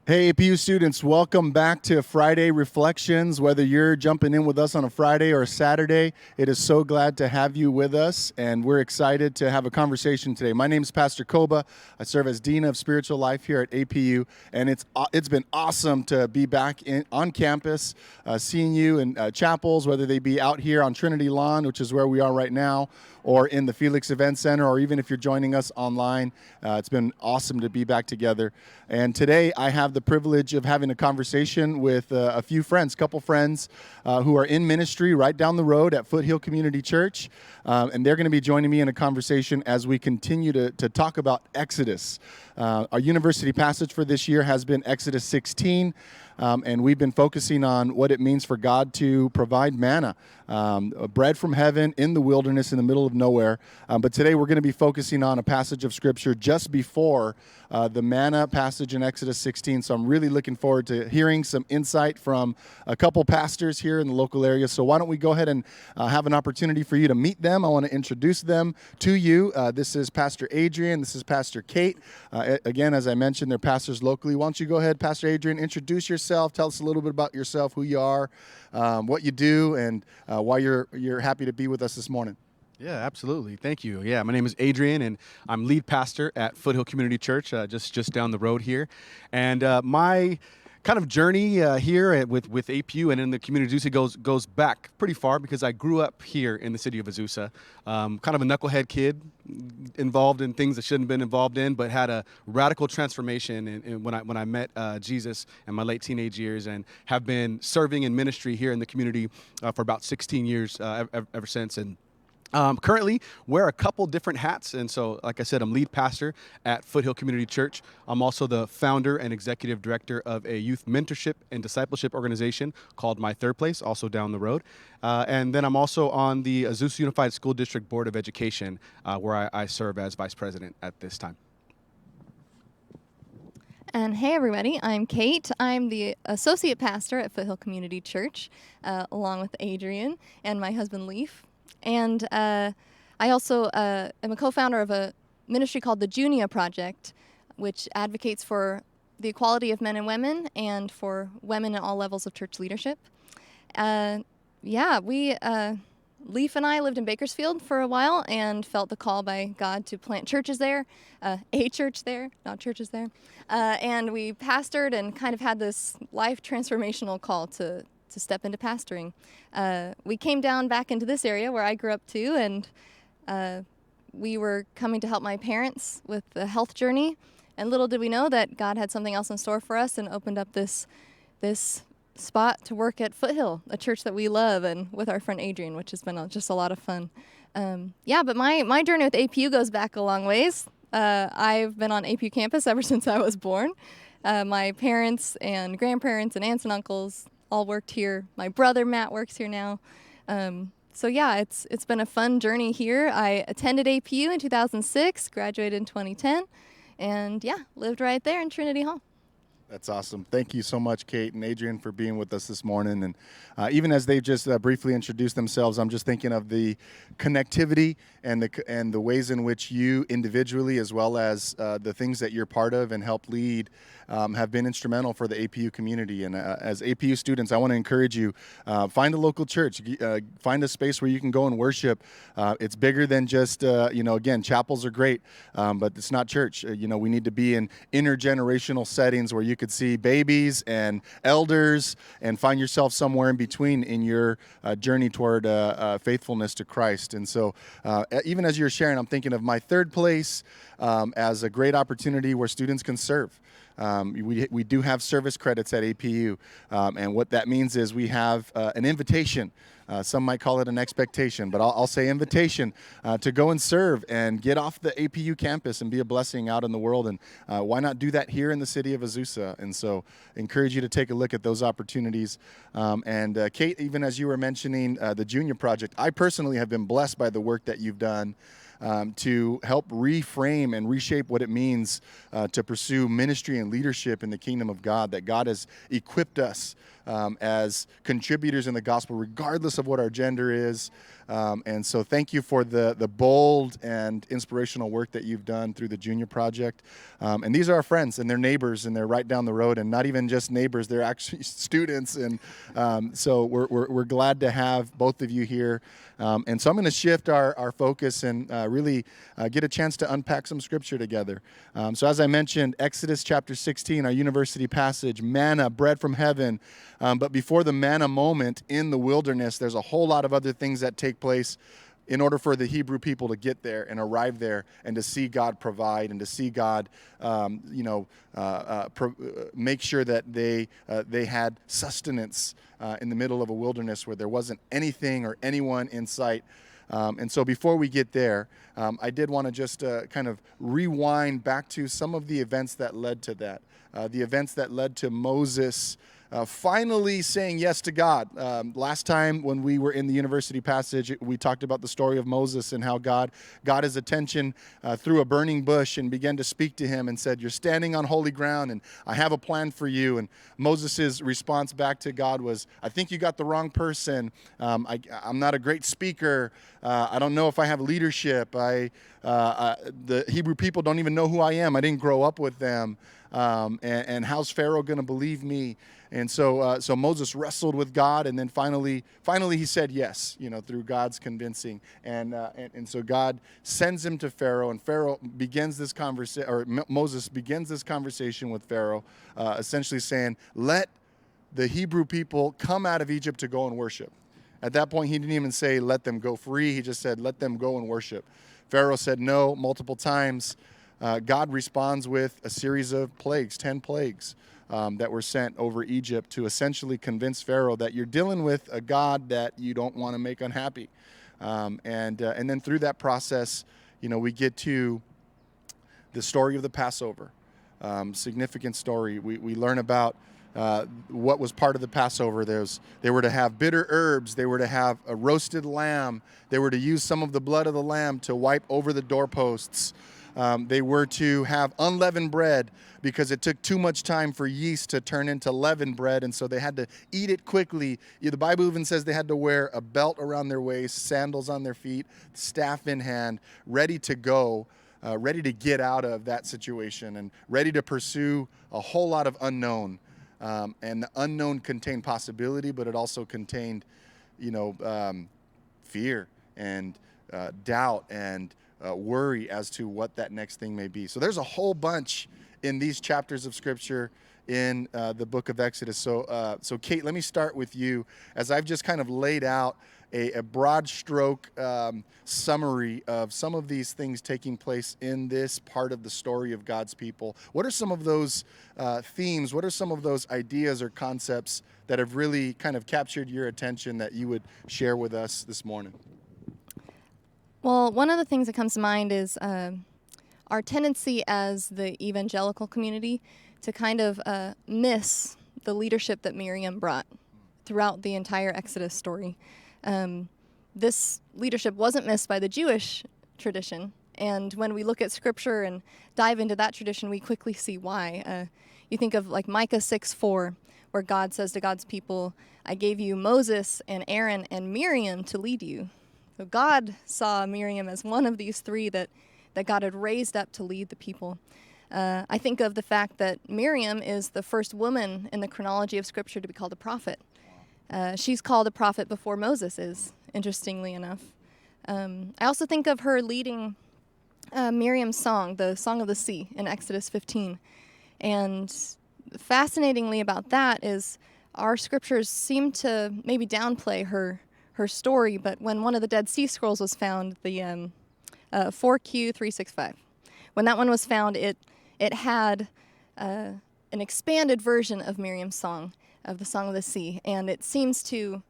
Hey, APU students, welcome back to Friday Reflections. Whether you're jumping in with us on a Friday or a Saturday, it is so glad to have you with us, and we're excited to have a conversation today. My name is Pastor Koba. I serve as Dean of Spiritual Life here at APU, and it's been awesome to be back on campus, seeing you in chapels, whether they be out here on Trinity Lawn, which is where we are right now, or in the Felix Event Center, or even if you're joining us online. It's been awesome to be back together. And today I have the privilege of having a conversation with a few friends, couple friends who are in ministry right down the road at Foothill Community Church. And they're going to be joining me in a conversation as we continue to talk about Exodus. Our university passage for this year has been Exodus 16. And we've been focusing on what it means for God to provide manna, bread from heaven in the wilderness in the middle of nowhere. But today we're going to be focusing on a passage of Scripture just before the manna passage in Exodus 16. So I'm really looking forward to hearing some insight from a couple pastors here in the local area. So why don't we go ahead and have an opportunity for you to meet them. I want to introduce them to you. This is Pastor Adrian. This is Pastor Kate. Again, as I mentioned, they're pastors locally. Why don't you go ahead, Pastor Adrian, introduce yourself. Tell us a little bit about yourself, who you are, what you do, and why you're happy to be with us this morning. Yeah, absolutely. Thank you. Yeah, my name is Adrian, and I'm lead pastor at Foothill Community Church, just down the road here. And my kind of journey here with APU and in the community of Azusa goes back pretty far because I grew up here in the city of Azusa. Kind of a knucklehead kid, involved in things that shouldn't have been involved in, but had a radical transformation when I met Jesus in my late teenage years, and have been serving in ministry here in the community for about 16 years ever since. And currently wear a couple different hats, and so, like I said, I'm lead pastor at Foothill Community Church. I'm also the founder and executive director of a youth mentorship and discipleship organization called My Third Place, also down the road. And then I'm also on the Azusa Unified School District Board of Education, where I serve as vice president at this time. And hey, everybody, I'm Kate. I'm the associate pastor at Foothill Community Church, along with Adrian and my husband, Leaf. And I also am a co-founder of a ministry called the Junia Project, which advocates for the equality of men and women and for women at all levels of church leadership. Leaf and I lived in Bakersfield for a while and felt the call by God to plant churches there, a church there, not churches there. And we pastored and kind of had this life transformational call to step into pastoring. We came down back into this area where I grew up too, and we were coming to help my parents with the health journey. And little did we know that God had something else in store for us and opened up this spot to work at Foothill, a church that we love, and with our friend Adrian, which has been just a lot of fun. But my journey with APU goes back a long ways. I've been on APU campus ever since I was born. My parents and grandparents and aunts and uncles all worked here. My brother Matt works here now. It's been a fun journey here. I attended APU in 2006, graduated in 2010, and lived right there in Trinity Hall. That's awesome. Thank you so much, Kate and Adrian, for being with us this morning. And even as they just briefly introduced themselves, I'm just thinking of the connectivity and the ways in which you individually, as well as the things that you're part of and help lead, have been instrumental for the APU community. And as APU students, I want to encourage you, find a local church, find a space where you can go and worship. It's bigger than just, again, chapels are great, but it's not church. We need to be in intergenerational settings where you could see babies and elders and find yourself somewhere in between in your journey toward faithfulness to Christ. And so even as you're sharing, I'm thinking of My Third Place as a great opportunity where students can serve. We do have service credits at APU, and what that means is we have an invitation. Some might call it an expectation, but I'll say invitation to go and serve and get off the APU campus and be a blessing out in the world. And why not do that here in the city of Azusa? And so encourage you to take a look at those opportunities. And Kate, even as you were mentioning the Junior Project, I personally have been blessed by the work that you've done to help reframe and reshape what it means to pursue ministry and leadership in the kingdom of God, that God has equipped us as contributors in the gospel, regardless of what our gender is. And so thank you for the bold and inspirational work that you've done through the Junior Project. And these are our friends, and they're neighbors, and they're right down the road, and not even just neighbors, they're actually students. And so we're glad to have both of you here. And so I'm going to shift our focus and really get a chance to unpack some scripture together. So as I mentioned, Exodus chapter 16, our university passage, manna, bread from heaven. But before the manna moment in the wilderness, there's a whole lot of other things that take place in order for the Hebrew people to get there and arrive there and to see God provide and to see God, make sure that they had sustenance in the middle of a wilderness where there wasn't anything or anyone in sight. And so before we get there, I did want to just kind of rewind back to some of the events that led to that, the events that led to Moses finally saying yes to God. Last time when we were in the university passage, we talked about the story of Moses and how God got his attention through a burning bush and began to speak to him and said, "You're standing on holy ground and I have a plan for you." And Moses' response back to God was, "I think you got the wrong person. I'm not a great speaker. I don't know if I have leadership. The Hebrew people don't even know who I am. I didn't grow up with them. And how's Pharaoh going to believe me?" And so Moses wrestled with God, and then finally he said yes, through God's convincing. And so God sends him to Pharaoh, and Pharaoh begins this conversation, or Moses begins this conversation with Pharaoh, essentially saying, "Let the Hebrew people come out of Egypt to go and worship." At that point, he didn't even say, "Let them go free." He just said, "Let them go and worship." Pharaoh said no multiple times. God responds with a series of plagues, 10 plagues that were sent over Egypt to essentially convince Pharaoh that you're dealing with a God that you don't want to make unhappy. And then through that process, we get to the story of the Passover, significant story. We learn about what was part of the Passover. They were to have bitter herbs. They were to have a roasted lamb. They were to use some of the blood of the lamb to wipe over the doorposts. They were to have unleavened bread because it took too much time for yeast to turn into leavened bread, and so they had to eat it quickly. The Bible even says they had to wear a belt around their waist, sandals on their feet, staff in hand, ready to go, ready to get out of that situation and ready to pursue a whole lot of unknown. And the unknown contained possibility, but it also contained, fear and doubt and worry as to what that next thing may be. So there's a whole bunch in these chapters of Scripture in the book of Exodus. So Kate, let me start with you, as I've just kind of laid out a broad stroke summary of some of these things taking place in this part of the story of God's people. What are some of those themes? What are some of those ideas or concepts that have really kind of captured your attention that you would share with us this morning? Well, one of the things that comes to mind is our tendency as the evangelical community to kind of miss the leadership that Miriam brought throughout the entire Exodus story. This leadership wasn't missed by the Jewish tradition, and when we look at Scripture and dive into that tradition, we quickly see why. You think of like Micah 6:4, where God says to God's people, "I gave you Moses and Aaron and Miriam to lead you." So God saw Miriam as one of these three that God had raised up to lead the people. I think of the fact that Miriam is the first woman in the chronology of Scripture to be called a prophet. She's called a prophet before Moses is, interestingly enough. I also think of her leading Miriam's song, the Song of the Sea, in Exodus 15. And fascinatingly about that is our scriptures seem to maybe downplay her story, but when one of the Dead Sea Scrolls was found, the 4Q365, when that one was found, it had an expanded version of Miriam's song, of the Song of the Sea, and it seems to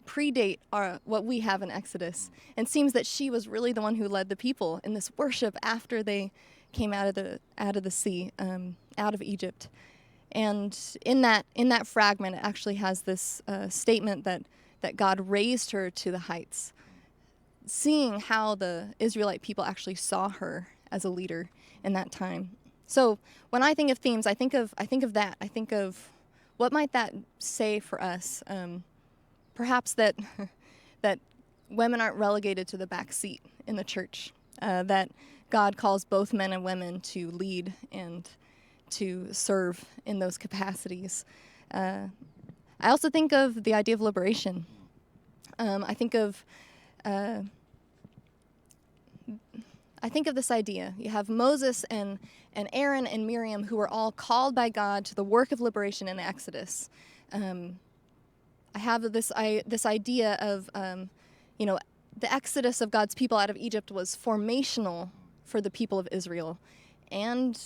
predate what we have in Exodus, and seems that she was really the one who led the people in this worship after they came out of the sea, out of Egypt. And in that fragment, it actually has this statement that God raised her to the heights. seeing how the Israelite people actually saw her as a leader in that time. So when I think of themes, I think of that. I think of what might that say for us. Perhaps that that women aren't relegated to the back seat in the church. That God calls both men and women to lead and to serve in those capacities. I also think of the idea of liberation. I think of this idea. You have Moses and Aaron and Miriam, who were all called by God to the work of liberation in the Exodus. I have this idea of, the exodus of God's people out of Egypt was formational for the people of Israel. And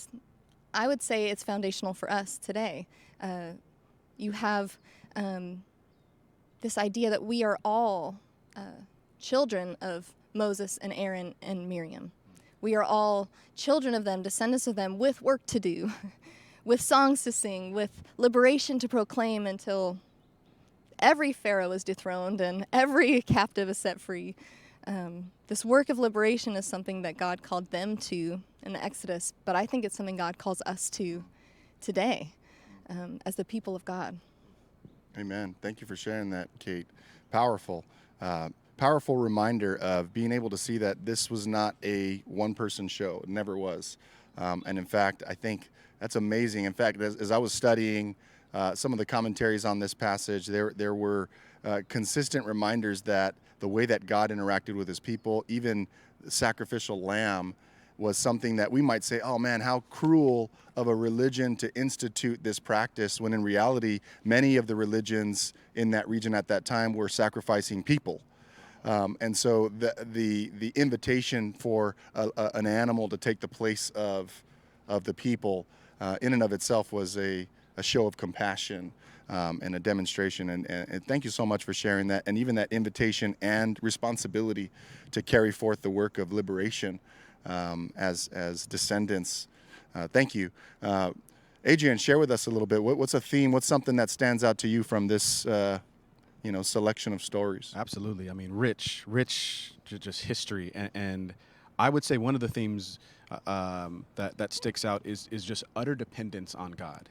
I would say it's foundational for us today. You have this idea that we are all children of Moses and Aaron and Miriam. We are all children of them, descendants of them, with work to do, with songs to sing, with liberation to proclaim until every Pharaoh is dethroned and every captive is set free. This work of liberation is something that God called them to in the Exodus, but I think it's something God calls us to today as the people of God. Amen. Thank you for sharing that, Kate. Powerful. Powerful reminder of being able to see that this was not a one-person show. It never was. And in fact, I think that's amazing. In fact, as I was studying some of the commentaries on this passage, there were consistent reminders that the way that God interacted with his people, even the sacrificial lamb, was something that we might say, oh man, how cruel of a religion to institute this practice, when in reality, many of the religions in that region at that time were sacrificing people. And so the invitation for an animal to take the place of the people in and of itself was a show of compassion and a demonstration. And thank you so much for sharing that, and even that invitation and responsibility to carry forth the work of liberation as descendants. Thank you. Adrian, share with us a little bit. What's a theme? What's something that stands out to you from this selection of stories? Absolutely. I mean, rich, just history. And I would say one of the themes that sticks out is just utter dependence on God.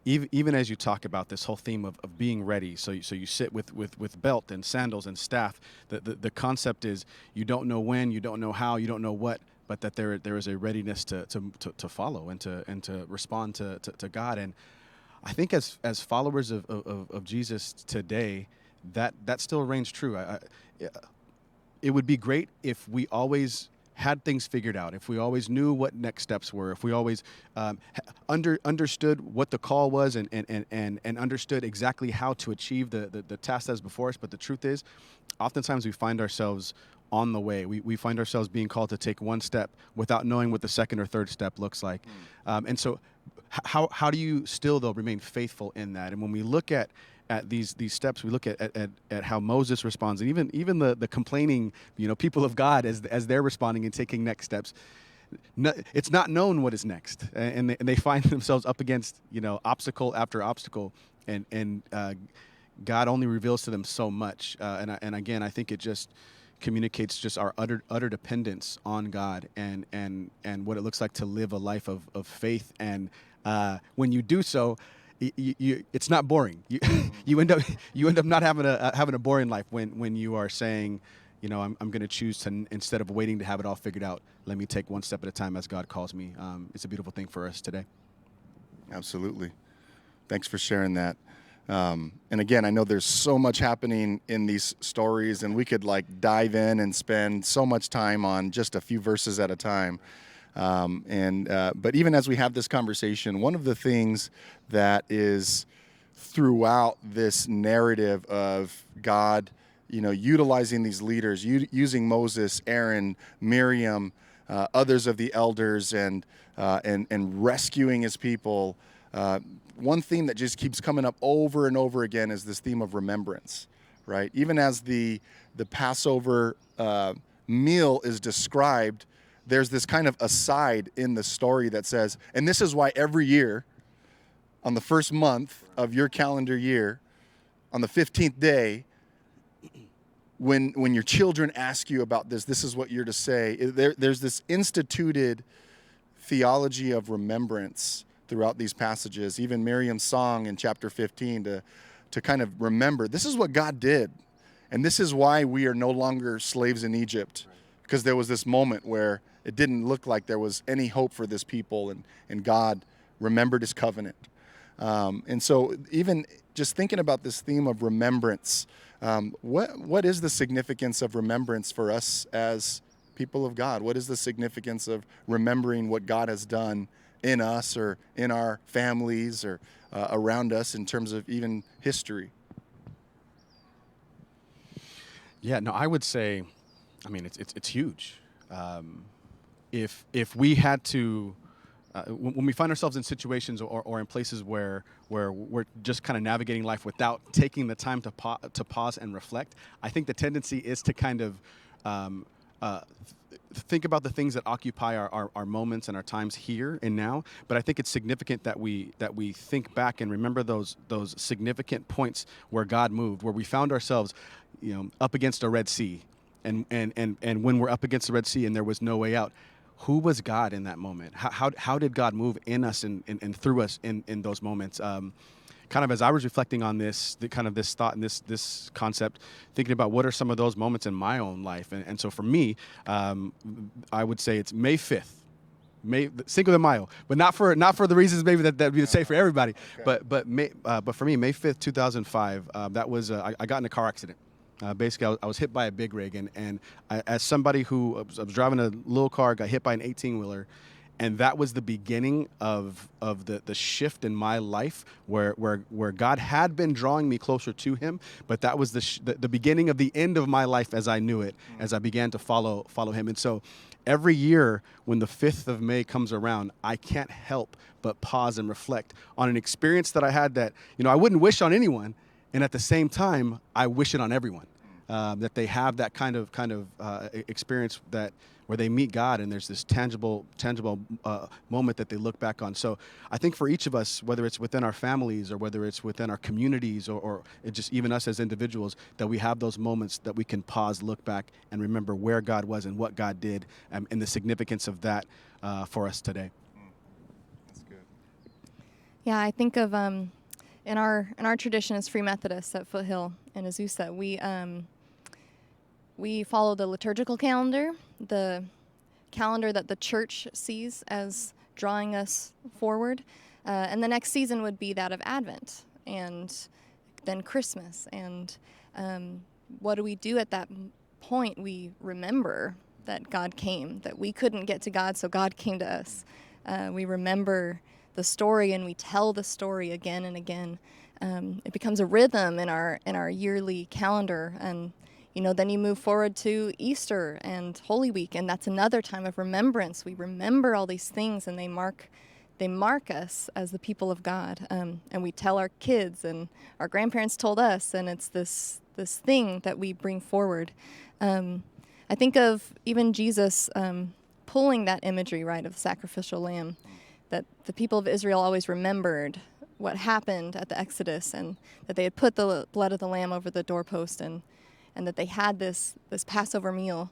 Even as you talk about this whole theme of being ready, so you sit with belt and sandals and staff. The concept is you don't know when, you don't know how, you don't know what, but that there is a readiness to follow and to respond to God. And I think as followers of Jesus today, that still reigns true. It would be great if we always had things figured out, if we always knew what next steps were, if we always understood what the call was and understood exactly how to achieve the task that's before us. But the truth is, oftentimes we find ourselves on the way. We find ourselves being called to take one step without knowing what the second or third step looks like. And so how do you still, though, remain faithful in that? And when we look at these steps, we look at how Moses responds, and even the complaining, people of God as they're responding and taking next steps. It's not known what is next, and they find themselves up against obstacle after obstacle, and God only reveals to them so much. And again, I think it just communicates just our utter dependence on God and what it looks like to live a life of faith. And when you do so, it's not boring. You end up not having a boring life when you are saying, I'm going to choose to, instead of waiting to have it all figured out, let me take one step at a time as God calls me. It's a beautiful thing for us today. Absolutely. Thanks for sharing that. And again, I know there's so much happening in these stories, and we could dive in and spend so much time on just a few verses at a time. But even as we have this conversation, one of the things that is throughout this narrative of God, utilizing these leaders, using Moses, Aaron, Miriam, others of the elders, and rescuing his people, one theme that just keeps coming up over and over again is this theme of remembrance, right? Even as the Passover meal is described, there's this kind of aside in the story that says, and this is why every year, on the first month of your calendar year, on the 15th day, when your children ask you about this is what you're to say. There's this instituted theology of remembrance throughout these passages. Even Miriam's song in chapter 15 to kind of remember, this is what God did. And this is why we are no longer slaves in Egypt, because there was this moment where it didn't look like there was any hope for this people, and God remembered his covenant. And so even just thinking about this theme of remembrance, what is the significance of remembrance for us as people of God? What is the significance of remembering what God has done in us or in our families or around us in terms of even history? Yeah, no, I would say, I mean, it's huge. If we had to, when we find ourselves in situations or in places where we're just kind of navigating life without taking the time to pause and reflect, I think the tendency is to kind of think about the things that occupy our moments and our times here and now. But I think it's significant that we think back and remember those significant points where God moved, where we found ourselves, up against a Red Sea, and when we're up against the Red Sea and there was no way out. Who was God in that moment? How did God move in us and through us in those moments? Kind of as I was reflecting on this thought and this concept, thinking about what are some of those moments in my own life. And so for me, I would say it's May 5th. Cinco de Mayo, but not for the reasons maybe that we would say for everybody. Okay. But for me, May 5th, 2005, that was I got in a car accident. Basically, I was hit by a big rig, and as somebody who I was driving a little car, got hit by an 18-wheeler, and that was the beginning of the shift in my life, where God had been drawing me closer to Him, but that was the beginning of the end of my life as I knew it, as I began to follow Him. And so, every year when the 5th of May comes around, I can't help but pause and reflect on an experience that I had that I wouldn't wish on anyone. And at the same time, I wish it on everyone, that they have that kind of experience where they meet God and there's this tangible moment that they look back on. So I think for each of us, whether it's within our families or whether it's within our communities or just even us as individuals, that we have those moments that we can pause, look back, and remember where God was and what God did, and the significance of that for us today. That's good. Yeah, I think of in our tradition as Free Methodists at Foothill in Azusa, we follow the liturgical calendar, the calendar that the church sees as drawing us forward, and the next season would be that of Advent, and then Christmas. And what do we do at that point? We remember that God came, that we couldn't get to God, so God came to us. We remember the story and we tell the story again and again. It becomes a rhythm in our yearly calendar, and then you move forward to Easter and Holy Week, and that's another time of remembrance. We remember all these things, and they mark us as the people of God, and we tell our kids, and our grandparents told us, and it's this thing that we bring forward. I think of even Jesus pulling that imagery, right, of the sacrificial lamb, that the people of Israel always remembered what happened at the Exodus, and that they had put the blood of the lamb over the doorpost, and that they had this Passover meal.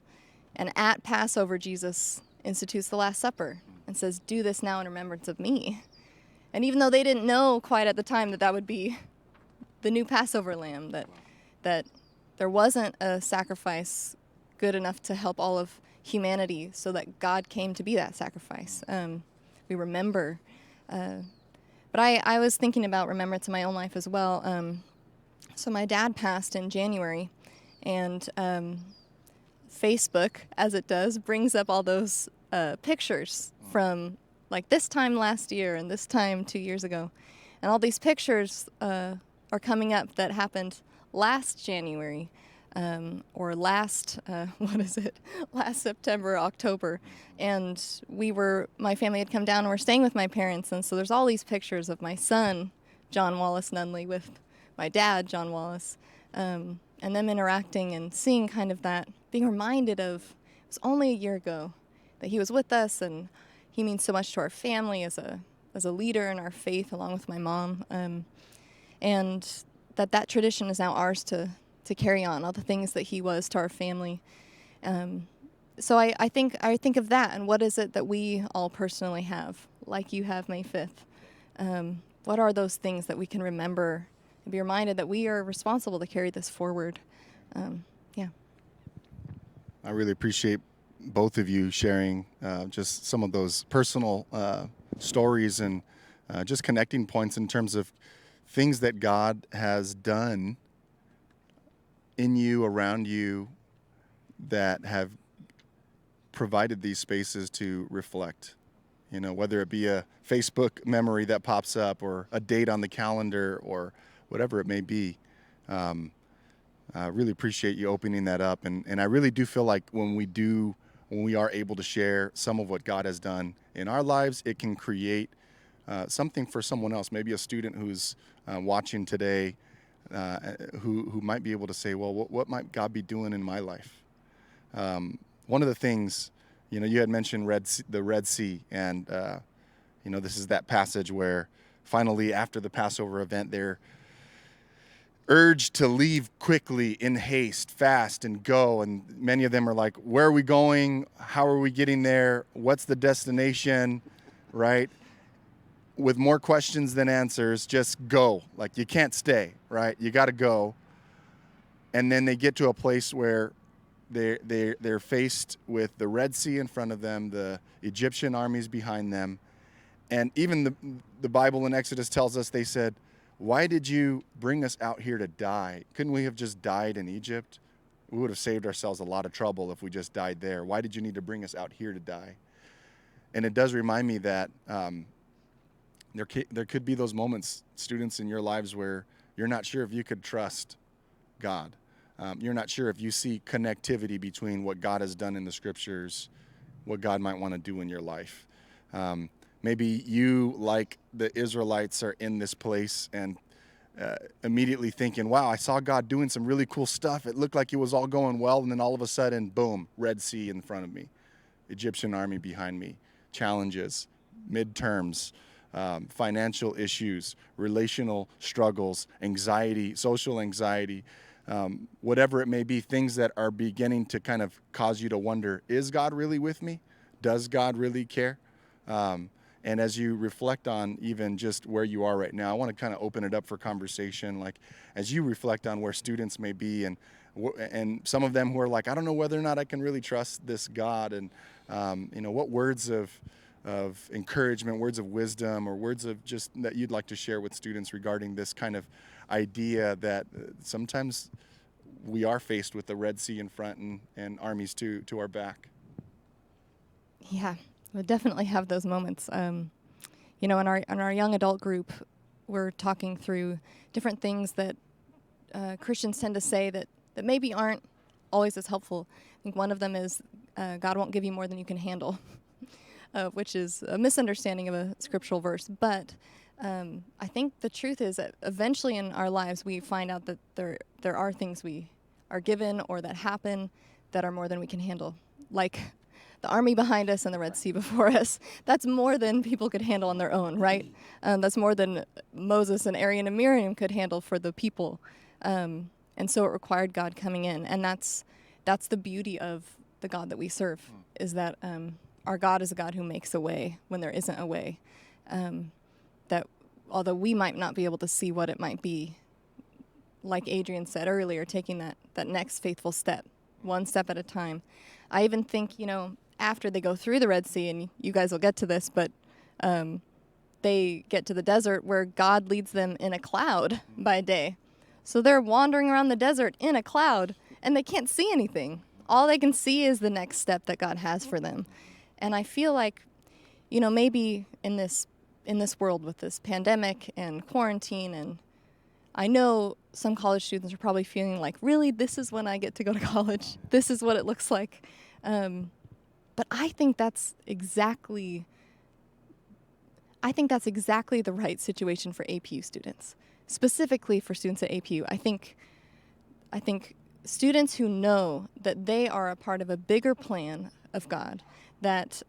And at Passover, Jesus institutes the Last Supper and says, "Do this now in remembrance of me." And even though they didn't know quite at the time that would be the new Passover lamb, that there wasn't a sacrifice good enough to help all of humanity, so that God came to be that sacrifice. We remember. But I was thinking about remembrance in my own life as well. So my dad passed in January, and Facebook, as it does, brings up all those pictures from like this time last year and this time 2 years ago. And all these pictures are coming up that happened last January, or last September, October. And my family had come down and we're staying with my parents. And so there's all these pictures of my son, John Wallace Nunley, with my dad, John Wallace, and them interacting and seeing kind of that, being reminded of, it was only a year ago that he was with us, and he means so much to our family as a leader in our faith, along with my mom, and that tradition is now ours to to carry on, all the things that he was to our family. So I think of that, and what is it that we all personally have, like you have May 5th? What are those things that we can remember and be reminded that we are responsible to carry this forward? Yeah. I really appreciate both of you sharing just some of those personal stories and just connecting points in terms of things that God has done in you, around you, that have provided these spaces to reflect. You know, whether it be a Facebook memory that pops up or a date on the calendar or whatever it may be. I really appreciate you opening that up. And I really do feel like when we are able to share some of what God has done in our lives, it can create something for someone else, maybe a student who's watching today, who might be able to say, well, what might God be doing in my life? One of the things, you know, you had mentioned the Red Sea, and, you know, this is that passage where finally after the Passover event, they're urged to leave quickly, in haste, fast, and go. And many of them are like, where are we going? How are we getting there? What's the destination, right? With more questions than answers, just go. Like, you can't stay, right? You got to go. And then they get to a place where they're faced with the Red Sea in front of them, the Egyptian armies behind them. And even the Bible in Exodus tells us, they said, why did you bring us out here to die? Couldn't we have just died in Egypt? We would have saved ourselves a lot of trouble if we just died there. Why did you need to bring us out here to die? And it does remind me that there could be those moments, students, in your lives where you're not sure if you could trust God. You're not sure if you see connectivity between what God has done in the scriptures, what God might want to do in your life. Maybe you, like the Israelites, are in this place and immediately thinking, wow, I saw God doing some really cool stuff. It looked like it was all going well. And then all of a sudden, boom, Red Sea in front of me, Egyptian army behind me, challenges, midterms, financial issues, relational struggles, anxiety, social anxiety, whatever it may be, things that are beginning to kind of cause you to wonder, is God really with me? Does God really care? And as you reflect on even just where you are right now, I want to kind of open it up for conversation. Like, as you reflect on where students may be, and some of them who are like, I don't know whether or not I can really trust this God, and you know, what words of encouragement, words of wisdom, or words of just that you'd like to share with students regarding this kind of idea that sometimes we are faced with the Red Sea in front and armies to our back. Yeah, we definitely have those moments. You know, in our young adult group, we're talking through different things that Christians tend to say that maybe aren't always as helpful. I think one of them is God won't give you more than you can handle, which is a misunderstanding of a scriptural verse. But I think the truth is that eventually in our lives we find out that there are things we are given or that happen that are more than we can handle, like the army behind us and the Red Sea before us. That's more than people could handle on their own, right? That's more than Moses and Aaron and Miriam could handle for the people. And so it required God coming in. And that's the beauty of the God that we serve, is that our God is a God who makes a way when there isn't a way. That although we might not be able to see what it might be, like Adrian said earlier, taking that next faithful step, one step at a time. I even think, you know, after they go through the Red Sea, and you guys will get to this, but they get to the desert where God leads them in a cloud by day. So they're wandering around the desert in a cloud, and they can't see anything. All they can see is the next step that God has for them. And I feel like, you know, maybe in this world with this pandemic and quarantine, and I know some college students are probably feeling like, really, this is when I get to go to college. This is what it looks like. But I think that's exactly the right situation for APU students, specifically for students at APU. I think students who know that they are a part of a bigger plan of God, that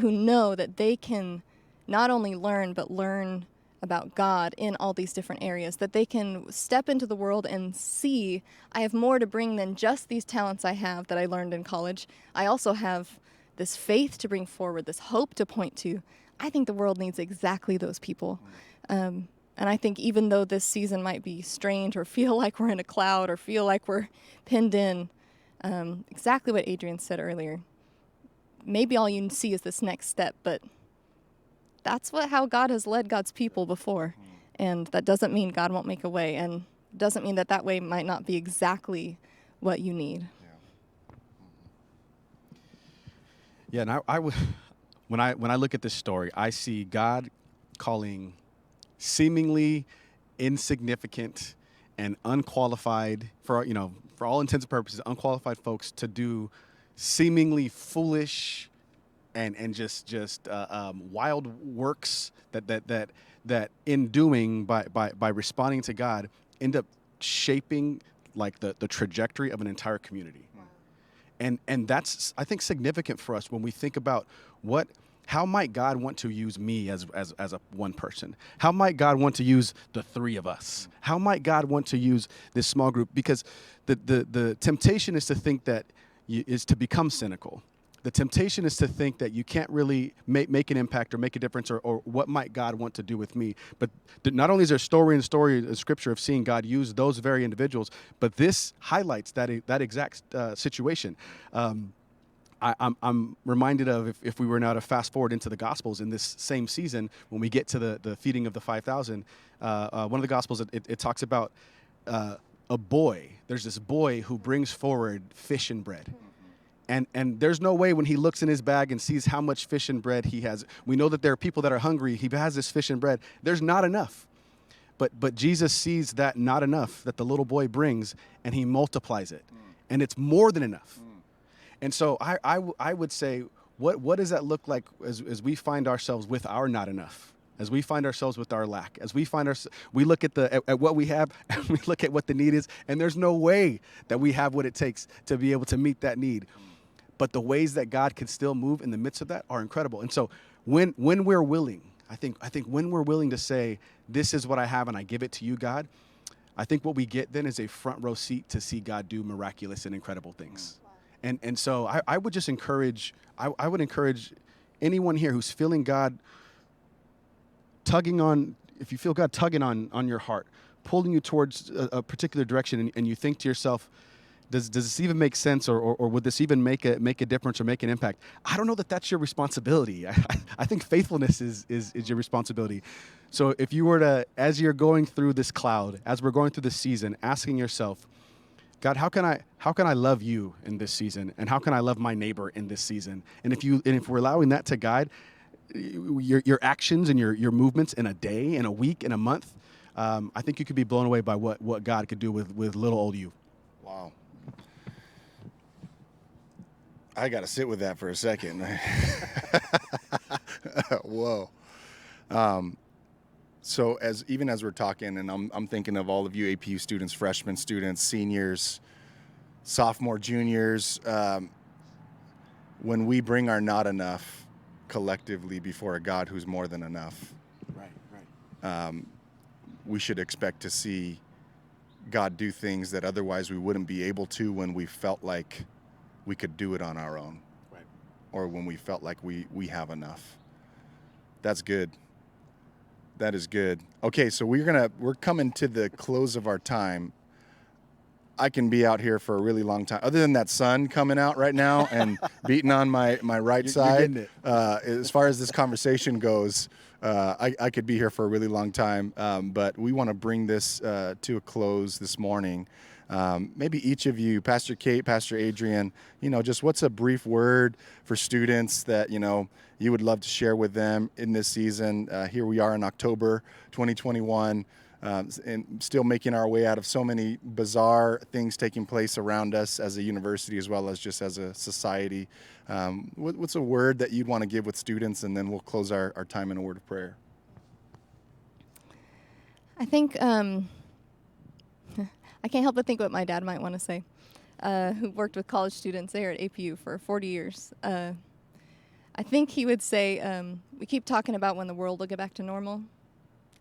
who know that they can not only learn, but learn about God in all these different areas, that they can step into the world and see, I have more to bring than just these talents I have that I learned in college. I also have this faith to bring forward, this hope to point to. I think the world needs exactly those people. And I think even though this season might be strange or feel like we're in a cloud or feel like we're pinned in, exactly what Adrian said earlier, maybe all you see is this next step, but that's how God has led God's people before. And that doesn't mean God won't make a way, and doesn't mean that way might not be exactly what you need. Yeah, and when I look at this story, I see God calling seemingly insignificant and unqualified, for all intents and purposes, unqualified folks to do seemingly foolish and just wild works that in doing by responding to God end up shaping like the trajectory of an entire community. And that's, I think, significant for us when we think about how might God want to use me as a one person? How might God want to use the three of us? How might God want to use this small group? Because the temptation is to think that is to become cynical. The temptation is to think that you can't really make an impact or make a difference, or what might God want to do with me? But not only is there story in Scripture of seeing God use those very individuals, but this highlights that exact situation. I'm reminded of if we were now to fast forward into the Gospels in this same season, when we get to the feeding of the 5,000, one of the Gospels, it talks about a boy. There's this boy who brings forward fish and bread. And there's no way when he looks in his bag and sees how much fish and bread he has. We know that there are people that are hungry. He has this fish and bread. There's not enough. But Jesus sees that not enough that the little boy brings, and he multiplies it. And it's more than enough. And so I would say, what does that look like as we find ourselves with our not enough? As we find ourselves with our lack, as we look at what we have, and we look at what the need is, and there's no way that we have what it takes to be able to meet that need. But the ways that God can still move in the midst of that are incredible. And so when we're willing, I think when we're willing to say, this is what I have and I give it to you, God, I think what we get then is a front row seat to see God do miraculous and incredible things. And so I would just encourage, I would encourage anyone here who's feeling God tugging on, if you feel God tugging on your heart, pulling you towards a particular direction, and you think to yourself, does this even make sense, or would this even make a difference or make an impact? I don't know that that's your responsibility. I think faithfulness is your responsibility. So if you were to, as you're going through this cloud, as we're going through this season, asking yourself, God, how can I love you in this season, and how can I love my neighbor in this season? And if we're allowing that to guide your actions and your movements in a day, in a week, in a month, I think you could be blown away by what God could do with little old you. Wow. I got to sit with that for a second. Whoa. So as we're talking, and I'm thinking of all of you APU students, freshman students, seniors, sophomore, juniors, when we bring our not enough collectively before a God who's more than enough, Right. we should expect to see God do things that otherwise we wouldn't be able to when we felt like we could do it on our own, Right. or when we felt like we have enough. That's good. That is good. Okay, so we're coming to the close of our time. I can be out here for a really long time. Other than that sun coming out right now and beating on my right side, as far as this conversation goes, I could be here for a really long time. But we want to bring this to a close this morning. Maybe each of you, Pastor Kate, Pastor Adrian, just what's a brief word for students that, you would love to share with them in this season. Here we are in October 2021, and still making our way out of so many bizarre things taking place around us as a university, as well as just as a society. What's a word that you'd want to give with students, and then we'll close our time in a word of prayer. I think I can't help but think what my dad might want to say, who worked with college students there at APU for 40 years. I think he would say, we keep talking about when the world will get back to normal,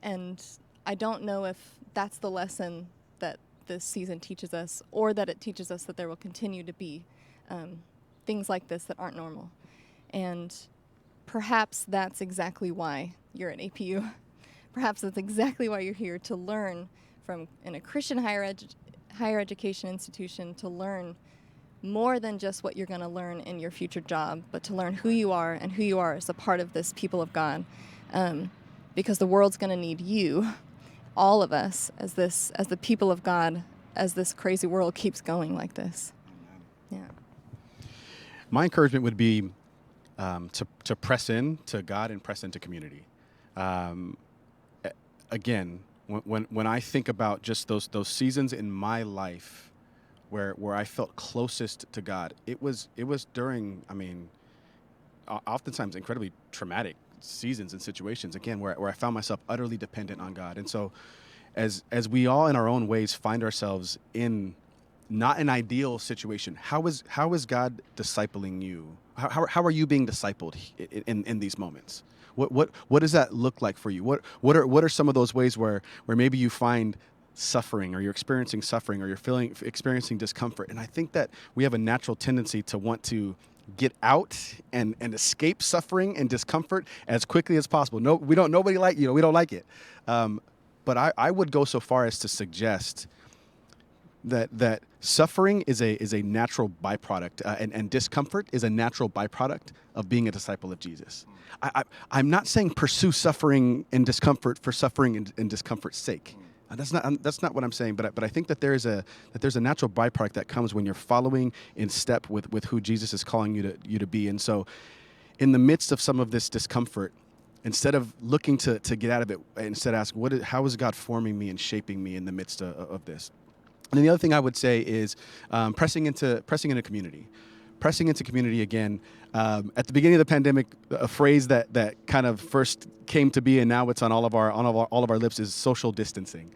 And I don't know if that's the lesson that this season teaches us, or that it teaches us that there will continue to be things like this that aren't normal. And perhaps that's exactly why you're at APU. Perhaps that's exactly why you're here, to learn from, in a Christian higher education institution, to learn more than just what you're going to learn in your future job, but to learn who you are and who you are as a part of this people of God. Because the world's going to need you, all of us, as the people of God, as this crazy world keeps going like this. Yeah. My encouragement would be to press in to God and press into community. Again, when I think about just those seasons in my life where I felt closest to God, it was during, oftentimes incredibly traumatic seasons and situations, again, where I found myself utterly dependent on God. And so as we all in our own ways find ourselves in not an ideal situation, how is God discipling you? How are you being discipled in these moments? What does that look like for you? What are some of those ways where maybe you find suffering, or you're experiencing suffering, or you're experiencing discomfort? And I think that we have a natural tendency to want to get out and escape suffering and discomfort as quickly as possible. No, we don't like it. But I would go so far as to suggest that suffering is a natural byproduct, and discomfort is a natural byproduct of being a disciple of Jesus. I'm not saying pursue suffering and discomfort for suffering and discomfort's sake. That's not what I'm saying. But I think that there's a natural byproduct that comes when you're following in step with who Jesus is calling you to be. And so, in the midst of some of this discomfort, instead of looking to get out of it, instead ask, how is God forming me and shaping me in the midst of this? And then the other thing I would say is pressing into community. Pressing into community again. At the beginning of the pandemic, a phrase that kind of first came to be, and now it's on all of our lips, is social distancing.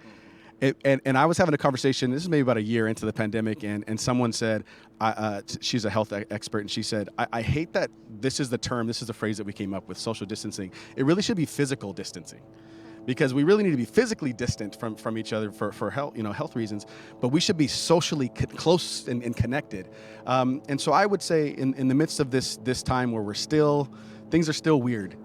And I was having a conversation. This is maybe about a year into the pandemic, and someone said, she's a health expert, and she said, I hate that this is the phrase that we came up with, social distancing. It really should be physical distancing, because we really need to be physically distant from each other for health reasons, but we should be socially close and connected. And so I would say in the midst of this time where things are still weird,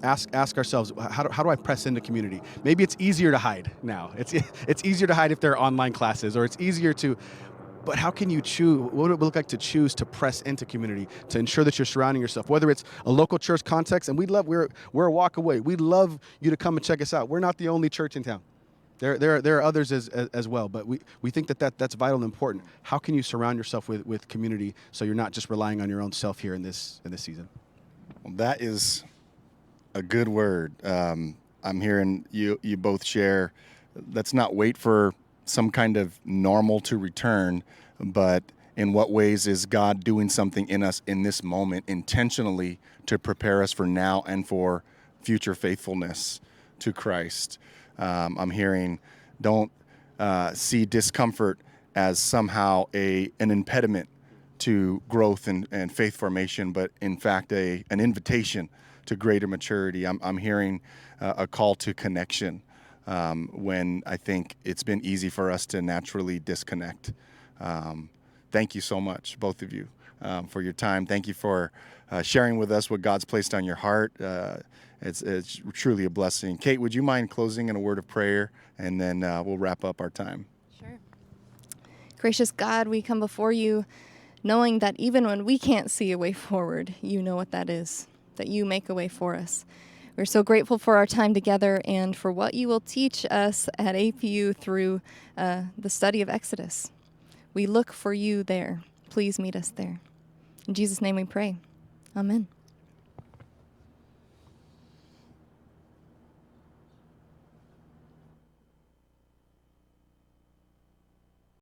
ask ourselves, how do I press into community? Maybe it's easier to hide now. It's easier to hide if there are online classes, or it's easier to. But how can you choose? What would it look like to choose to press into community, to ensure that you're surrounding yourself, whether it's a local church context, and we're a walk away. We'd love you to come and check us out. We're not the only church in town. There are others as well, but we think that's vital and important. How can you surround yourself with community so you're not just relying on your own self here in this season? Well, that is a good word. I'm hearing you both share. Let's not wait for some kind of normal to return, but in what ways is God doing something in us in this moment intentionally to prepare us for now and for future faithfulness to Christ? I'm hearing, don't see discomfort as somehow an impediment to growth and faith formation, but in fact an invitation to greater maturity. I'm hearing a call to connection. When I think it's been easy for us to naturally disconnect. Thank you so much, both of you, for your time. Thank you for sharing with us what God's placed on your heart. It's truly a blessing. Kate, would you mind closing in a word of prayer, and then we'll wrap up our time? Sure. Gracious God, we come before you knowing that even when we can't see a way forward, you know what that is, that you make a way for us. We're so grateful for our time together and for what you will teach us at APU through the study of Exodus. We look for you there. Please meet us there. In Jesus' name we pray. Amen.